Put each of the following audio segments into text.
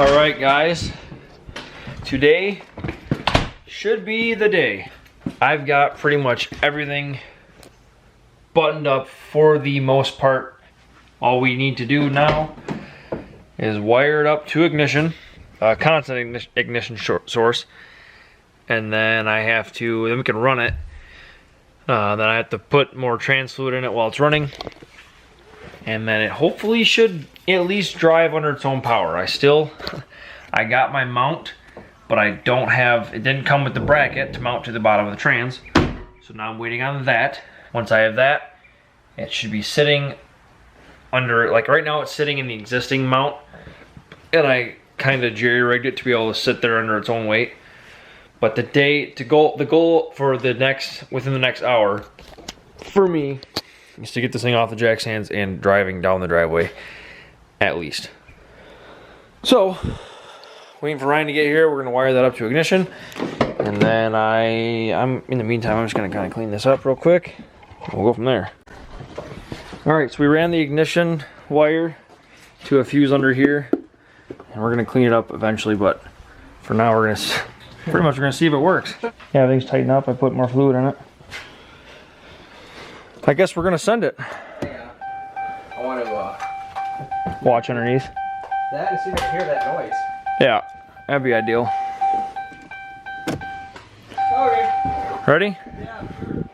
All right, guys. Today should be the day. I've got pretty much everything buttoned up for the most part. All we need to do now is wire it up to ignition, constant ignition source, and then then we can run it. Then I have to put more trans fluid in it while it's running, and then it hopefully should at least drive under its own power. I got my mount, but it didn't come with the bracket to mount to the bottom of the trans, so now I'm waiting on that. Once I have that, it should be sitting under, like right now it's sitting in the existing mount, and I kind of jerry-rigged it to be able to sit there under its own weight. But the goal for within the next hour for me is to get this thing off the jack stands and driving down the driveway at least. So waiting for Ryan to get here. We're gonna wire that up to ignition, and then in the meantime I'm just gonna kind of clean this up real quick. We'll go from there. All right, so we ran the ignition wire to a fuse under here, and we're gonna clean it up eventually. But for now, we're gonna see if it works. Yeah, everything's tightened up. I put more fluid in it. I guess we're gonna send it. Yeah. I want to watch underneath. that and see if I can hear that noise. Yeah, that'd be ideal. Okay. Ready? Yeah, sure.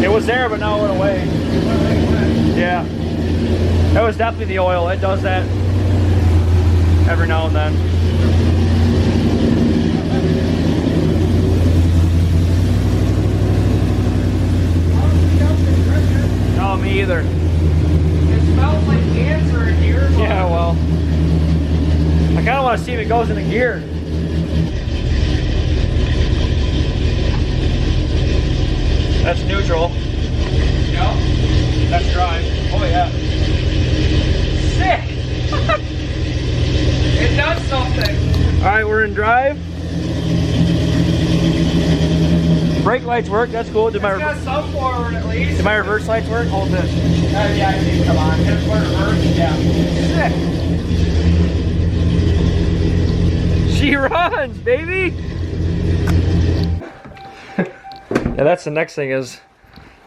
It was there, but now it went away. Yeah. That was definitely the oil. It does that every now and then. No, me either. It smells like cancer in here. Yeah, well, I kind of want to see if it goes into gear. That's neutral. Yep. That's drive. Oh yeah. Sick. It does something. All right, we're in drive. Brake lights work. That's cool. It's got some forward at least. Did my reverse lights work? Hold this. Yeah, I think come on. Hit it for reverse. Yeah. Sick. She runs, baby. Yeah, that's the next thing is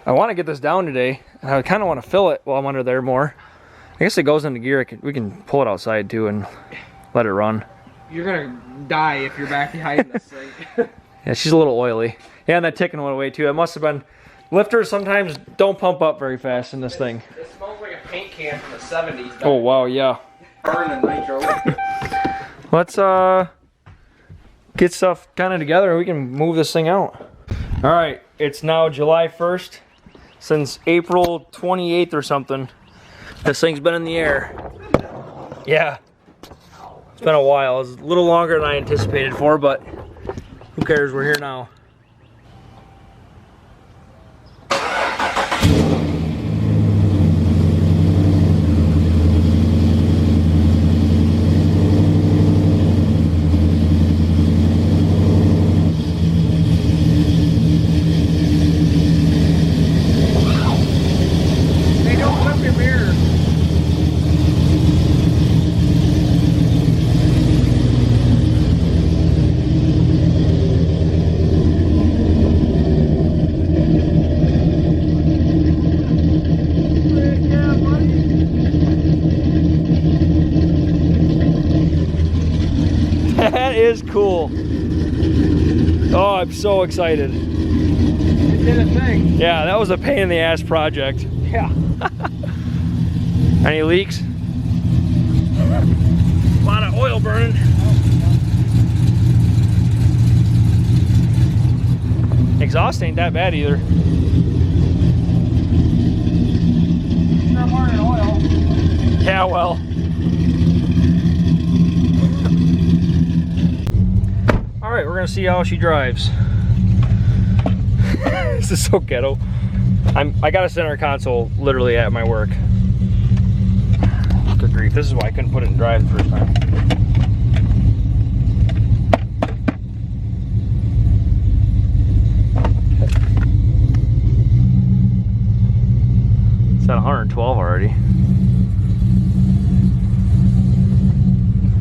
I want to get this down today, and I kind of want to fill it while I'm under there more. I guess it goes into gear. We can pull it outside too and let it run. You're gonna die if you're back behind this thing. Yeah, she's a little oily. Yeah, and that ticking went away too. It must have been. Lifters sometimes don't pump up very fast in this thing. It smells like a paint can from the 70s. Oh wow, yeah. Burning nitro. Let's get stuff kind of together and we can move this thing out. All right, it's now July 1st. Since April 28th or something, this thing's been in the air. Yeah, it's been a while. It's a little longer than I anticipated for, but who cares? We're here now. That is cool. Oh, I'm so excited. It did a thing. Yeah, that was a pain in the ass project. Yeah. Any leaks? A lot of oil burning. Exhaust ain't that bad either. Not burning oil. Yeah, well. All right, we're gonna see how she drives. This is so ghetto. I got a center console literally at my work. Good grief, this is why I couldn't put it in drive the first time. It's at 112 already.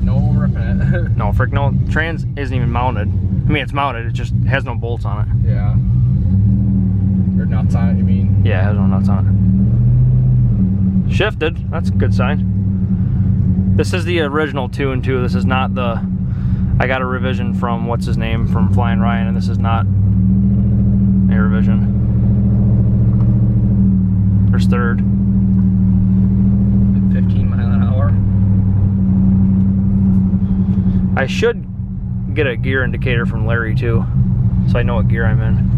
No ripping it. No, frick, no. Trans isn't even mounted. I mean, it's mounted, it just has no bolts on it. Yeah. Or nuts on it, you mean? Yeah, it has no nuts on it. Shifted, that's a good sign. This is the original 2 and 2. This is not the... I got a revision from, what's his name, from Flying Ryan, and this is not a revision. There's third. 15 mile an hour. I should get a gear indicator from Larry too, so I know what gear I'm in.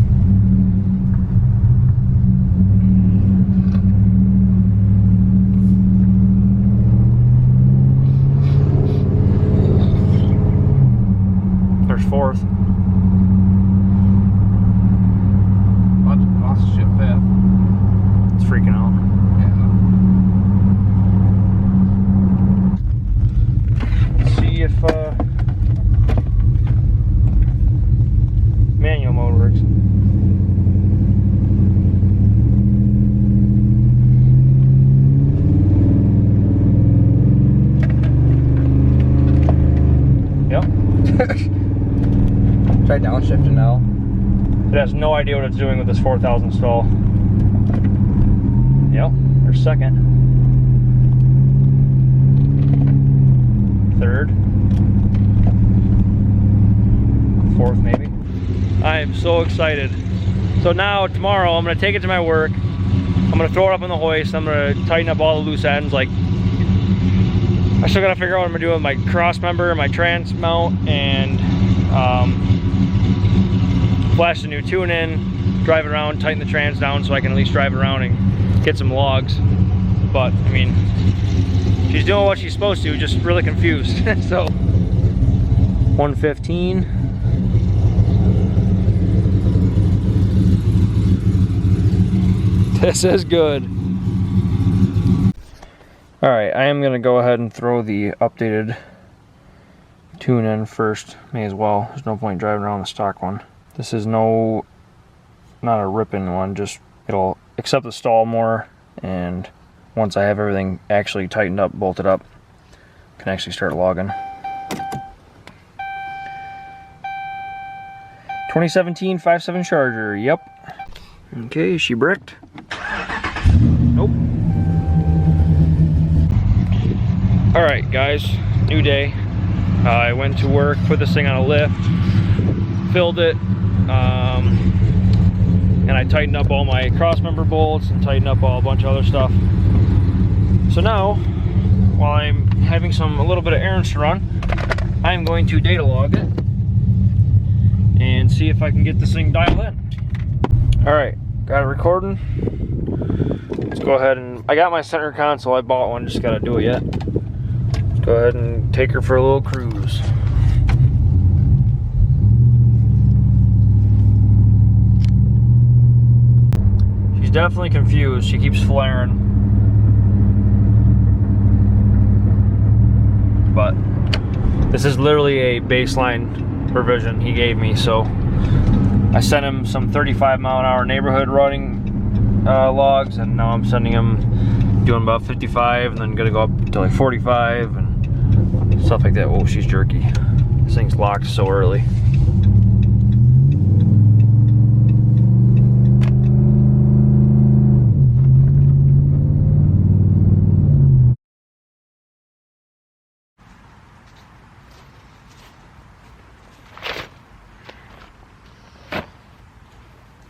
There's fourth. Lost shit fifth. It's freaking out. Yeah. See if manual mode works. Yep. Try downshifting now. It has no idea what it's doing with this 4,000 stall. Yep, there's second. Third. Fourth maybe. I am so excited. So now tomorrow I'm gonna take it to my work. I'm gonna throw it up on the hoist. I'm gonna tighten up all the loose ends. Like, I still gotta figure out what I'm gonna do with my cross member, my trans mount, and flash the new tune in, drive it around, tighten the trans down so I can at least drive it around and get some logs. But I mean, she's doing what she's supposed to, just really confused. So 115. This is good. All right, I am gonna go ahead and throw the updated tune in first. May as well. There's no point driving around the stock one. This is not a ripping one, just it'll accept the stall more, and once I have everything actually tightened up, bolted up, I can actually start logging. 2017 5.7 Charger, yep. Okay, is she bricked? Nope. Alright guys, new day. I went to work, put this thing on a lift, filled it, and I tightened up all my cross member bolts and tightened up a bunch of other stuff. So now, while I'm having a little bit of errands to run, I'm going to data log it and see if I can get this thing dialed in. Alright, got it recording. Let's go ahead and, I got my center console, I bought one, just gotta do it yet. Let's go ahead and take her for a little cruise. She's definitely confused, she keeps flaring. But this is literally a baseline revision he gave me, so I sent him some 35 mile an hour neighborhood running logs, and now I'm sending him doing about 55 and then gonna go up to like 45 and stuff like that. Oh, she's jerky. This thing's locked so early.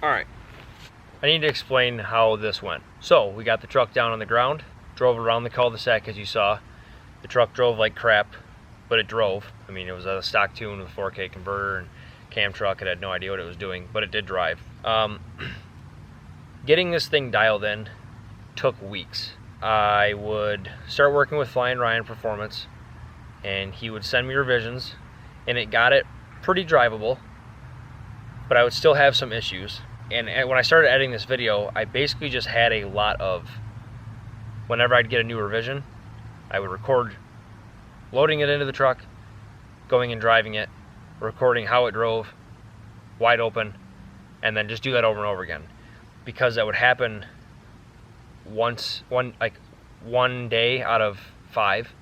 Alright, I need to explain how this went. So, we got the truck down on the ground, drove around the cul-de-sac as you saw. The truck drove like crap, but it drove. I mean, it was a stock tune with 4K converter and cam truck. It had no idea what it was doing, but it did drive. Getting this thing dialed in took weeks. I would start working with Flying Ryan Performance, and he would send me revisions, and it got it pretty drivable, but I would still have some issues. And when I started editing this video, I basically just had a lot of, whenever I'd get a new revision, I would record loading it into the truck, going and driving it, recording how it drove, wide open, and then just do that over and over again. Because that would happen one day out of 5,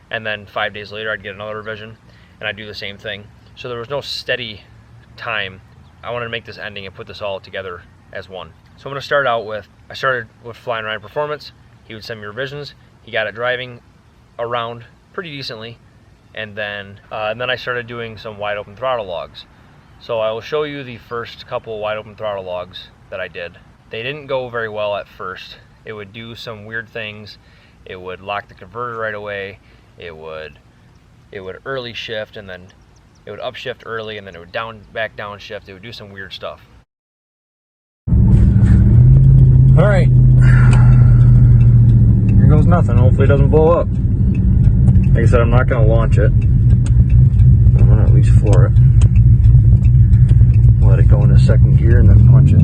and then 5 days later I'd get another revision, and I'd do the same thing. So there was no steady time. I wanted to make this ending and put this all together as one. So I'm going to start out with, I started with Flying Ryan Performance. He would send me revisions. He got it driving around pretty decently, and then I started doing some wide open throttle logs. So I will show you the first couple wide open throttle logs that I did. They didn't go very well at first. It would do some weird things. It would lock the converter right away. It would early shift, and then it would upshift early, and then it would back downshift. It would do some weird stuff. All right, here goes nothing. Hopefully it doesn't blow up. Like I said, I'm not gonna launch it. I'm gonna at least floor it. Let it go into second gear and then punch it.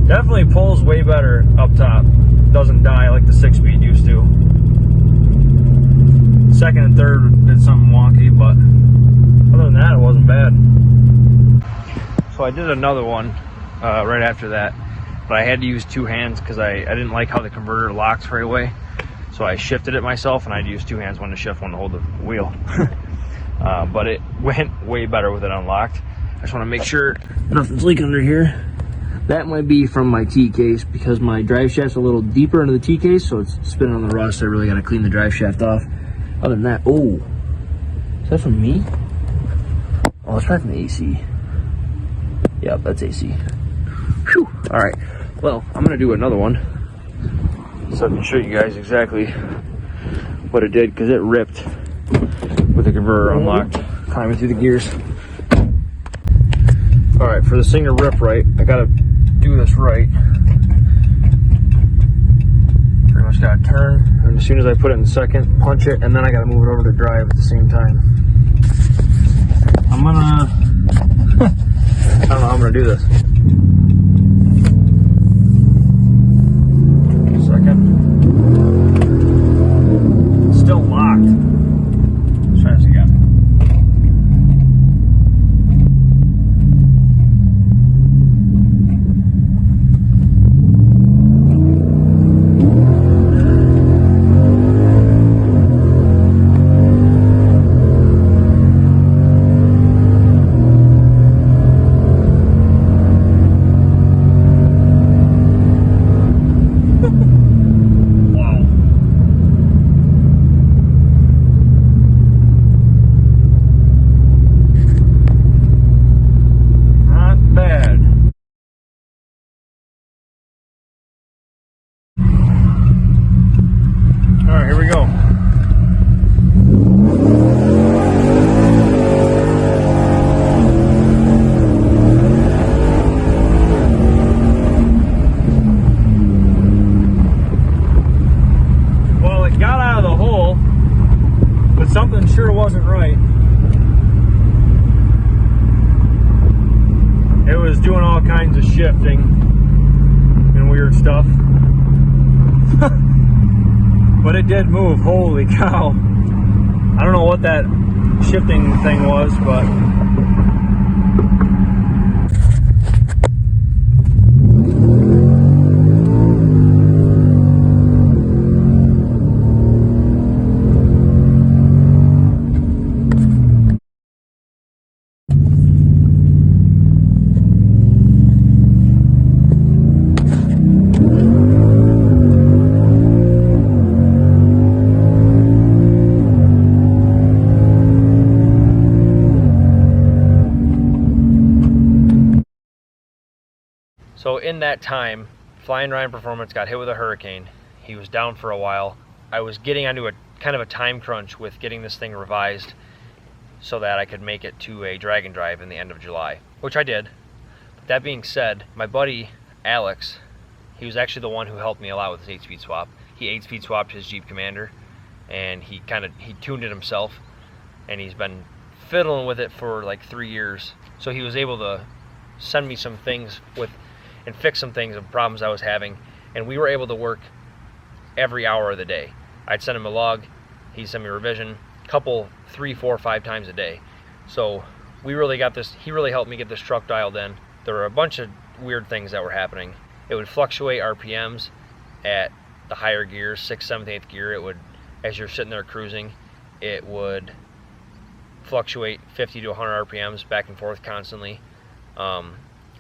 Definitely pulls way better up top. Doesn't die like the 6-speed used to. Second and third did something wonky, but other than that, it wasn't bad. So I did another one right after that, but I had to use 2 hands because I didn't like how the converter locks right away. So I shifted it myself, and I'd use 2 hands, one to shift, one to hold the wheel. But it went way better with it unlocked. I just want to make sure nothing's leaking under here. That might be from my T-case because my drive shaft's a little deeper into the T-case, so it's spinning on the rust. I really got to clean the drive shaft off. Other than that, oh, is that from me? Oh, that's probably from the AC. Yep, that's AC. Whew. All right, well, I'm gonna do another one so I can show you guys exactly what it did, because it ripped with the converter unlocked, climbing through the gears. All right, for the thing to rip right, I gotta do this right. Pretty much gotta turn, and as soon as I put it in second, punch it, and then I gotta move it over to drive at the same time. I'm gonna, I don't know how I'm gonna do this. Second. It's still locked. Let's try this again. Something sure wasn't right. It was doing all kinds of shifting and weird stuff. But it did move. Holy cow. I don't know what that shifting thing was, but so in that time, Flying Ryan Performance got hit with a hurricane. He was down for a while. I was getting onto a kind of a time crunch with getting this thing revised so that I could make it to a drag and drive in the end of July, which I did. But that being said, my buddy Alex, he was actually the one who helped me a lot with his 8-speed swap. He 8-speed swapped his Jeep Commander, and he tuned it himself, and he's been fiddling with it for like 3 years. So he was able to send me some things and fix some things and problems I was having, and we were able to work every hour of the day. I'd send him a log, he'd send me a revision, couple, 3, 4, 5 times a day. So we really got this, he really helped me get this truck dialed in. There were a bunch of weird things that were happening. It would fluctuate RPMs at the higher gears, 6th, 7th, 8th gear. It would, as you're sitting there cruising, it would fluctuate 50 to 100 RPMs back and forth constantly.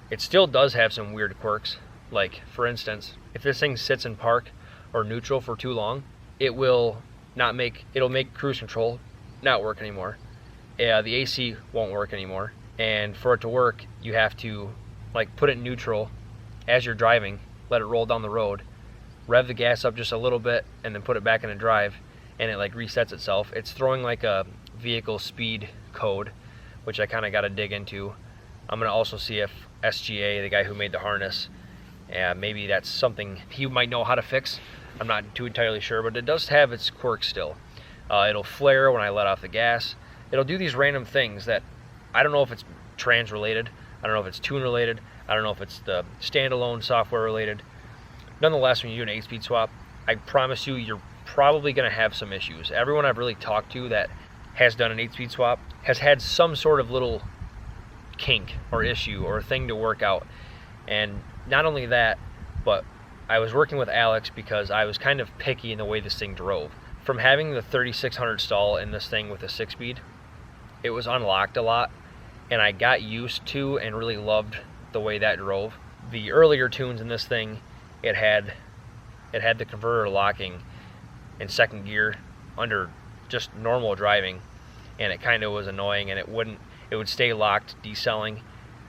It still does have some weird quirks. Like, for instance, if this thing sits in park or neutral for too long, it'll make cruise control not work anymore. The AC won't work anymore. And for it to work, you have to like put it in neutral as you're driving, let it roll down the road, rev the gas up just a little bit, and then put it back into drive, and it like resets itself. It's throwing like a vehicle speed code, which I kind of got to dig into. I'm gonna also see if SGA, the guy who made the harness, maybe that's something he might know how to fix. I'm not too entirely sure, but it does have its quirks still. It'll flare when I let off the gas. It'll do these random things that I don't know if it's trans related, I don't know if it's tune related, I don't know if it's the standalone software related. Nonetheless, when you do an 8-speed swap, I promise you, you're probably gonna have some issues. Everyone I've really talked to that has done an 8-speed swap has had some sort of little kink or issue or thing to work out. And not only that, but I was working with Alex because I was kind of picky in the way this thing drove. From having the 3600 stall in this thing with a 6-speed, it was unlocked a lot, and I got used to and really loved the way that drove. The earlier tunes in this thing, it had the converter locking in 2nd gear under just normal driving, and it kind of was annoying, and it would stay locked decelling,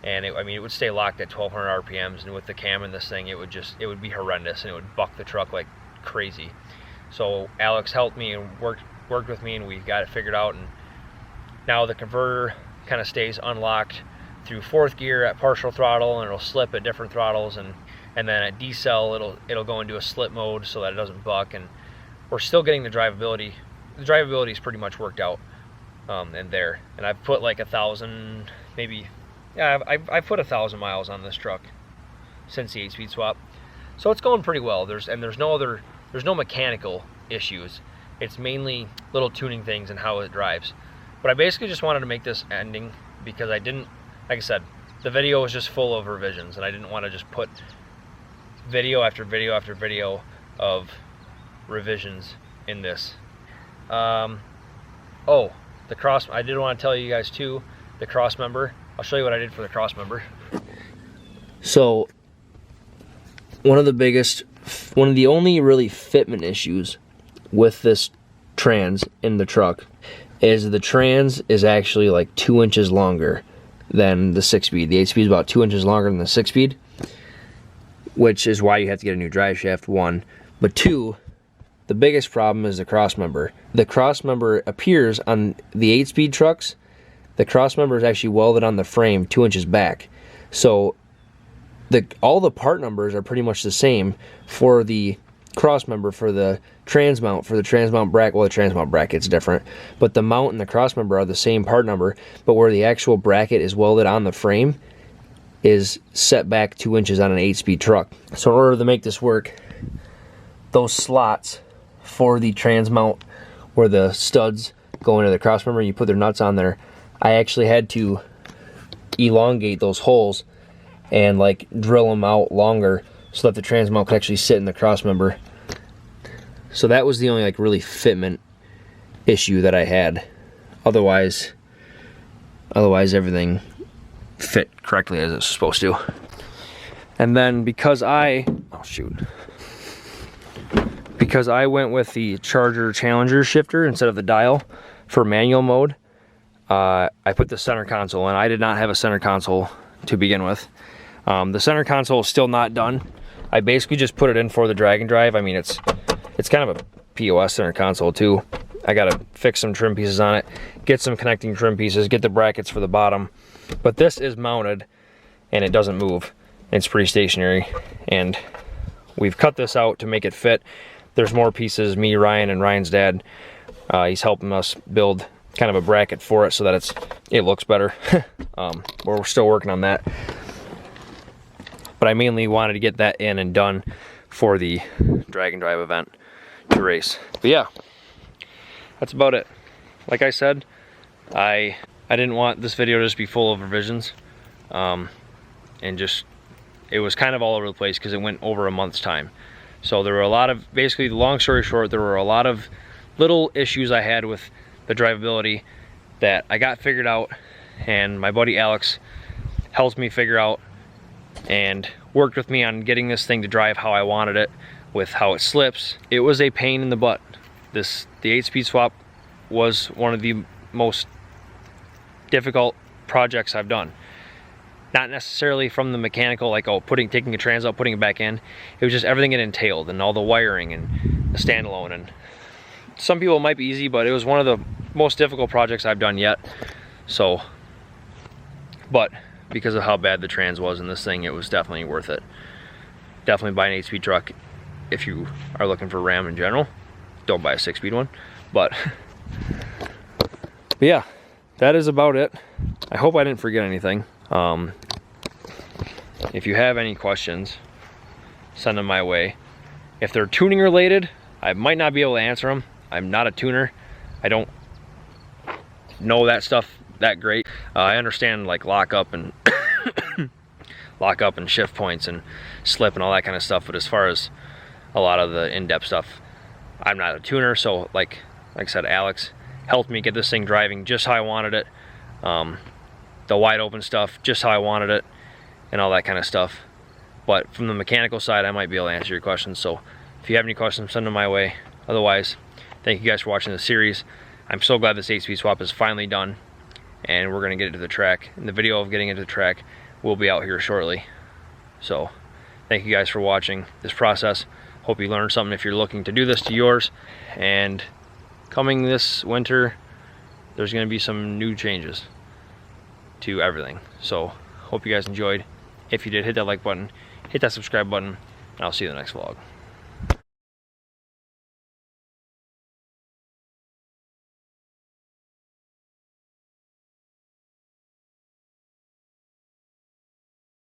and it would stay locked at 1200 RPMs, and with the cam in this thing, it would be horrendous, and it would buck the truck like crazy. So Alex helped me and worked with me, and we got it figured out, and now the converter kind of stays unlocked through 4th gear at partial throttle, and it'll slip at different throttles, and then at decel it'll go into a slip mode so that it doesn't buck, and we're still getting the drivability. The drivability is pretty much worked out and I've put like 1,000, maybe, yeah, I've put 1,000 miles on this truck since the 8-speed swap, so it's going pretty well. There's no mechanical issues. It's mainly little tuning things and how it drives. But I basically just wanted to make this ending because I didn't, like I said, the video was just full of revisions, and I didn't want to just put video after video after video of revisions in this. Oh, the cross, I did want to tell you guys too, the cross member. I'll show you what I did for the cross member. So, one of the only really fitment issues with this trans in the truck is the trans is actually like 2 inches longer than the 6-speed. The 8-speed is about 2 inches longer than the 6-speed, which is why you have to get a new drive shaft, 1. But 2, the biggest problem is the cross member. The cross member appears on the 8-speed trucks. The cross member is actually welded on the frame 2 inches back. So all the part numbers are pretty much the same for the cross member, for the transmount, bracket. Well, the transmount bracket's different, but the mount and the cross member are the same part number, but where the actual bracket is welded on the frame is set back 2 inches on an 8-speed truck. So in order to make this work, those slots for the transmount where the studs go into the cross member and you put their nuts on there, I actually had to elongate those holes and like drill them out longer so that the transmount could actually sit in the cross member. So that was the only like really fitment issue that I had. Otherwise everything fit correctly as it's supposed to. And then because I went with the Charger Challenger shifter instead of the dial for manual mode, I put the center console, and I did not have a center console to begin with. The center console is still not done. I basically just put it in for the drag and drive. I mean, it's kind of a POS center console too. I gotta fix some trim pieces on it, get some connecting trim pieces, get the brackets for the bottom. But this is mounted and it doesn't move. It's pretty stationary, and we've cut this out to make it fit. There's more pieces, me, Ryan, and Ryan's dad. He's helping us build kind of a bracket for it so that it looks better. We're still working on that. but I mainly wanted to get that in and done for the drag and drive event to race. But yeah, that's about it. Like I said, I didn't want this video to just be full of revisions, and just, it was kind of all over the place because it went over a month's time. So there were a lot of, basically, long story short, there were a lot of little issues I had with the drivability that I got figured out, and my buddy Alex helped me figure out and worked with me on getting this thing to drive how I wanted it, with how it slips. It was a pain in the butt. The 8-speed swap was one of the most difficult projects I've done. Not necessarily from the mechanical, like, oh, taking a trans out, putting it back in. It was just everything it entailed, and all the wiring and the standalone. And some people it might be easy, but it was one of the most difficult projects I've done yet. So, but because of how bad the trans was in this thing, it was definitely worth it. Definitely buy an 8-speed truck if you are looking for Ram in general. Don't buy a 6-speed one. But yeah, that is about it. I hope I didn't forget anything. If you have any questions, send them my way. If they're tuning related, I might not be able to answer them. I'm not a tuner. I don't know that stuff that great. I understand, like, lock up and shift points and slip and all that kind of stuff, but as far as a lot of the in-depth stuff, I'm not a tuner. So like I said, Alex helped me get this thing driving just how I wanted it. The wide open stuff just how I wanted it, and all that kind of stuff. But from the mechanical side, I might be able to answer your questions. So if you have any questions, send them my way. Otherwise, thank you guys for watching the series. I'm so glad this 8-speed swap is finally done, and we're gonna get it to the track. And the video of getting it to the track will be out here shortly. So thank you guys for watching this process. Hope you learned something if you're looking to do this to yours. And coming this winter, there's gonna be some new changes to everything. So hope you guys enjoyed. If you did, hit that like button, hit that subscribe button, and I'll see you in the next vlog.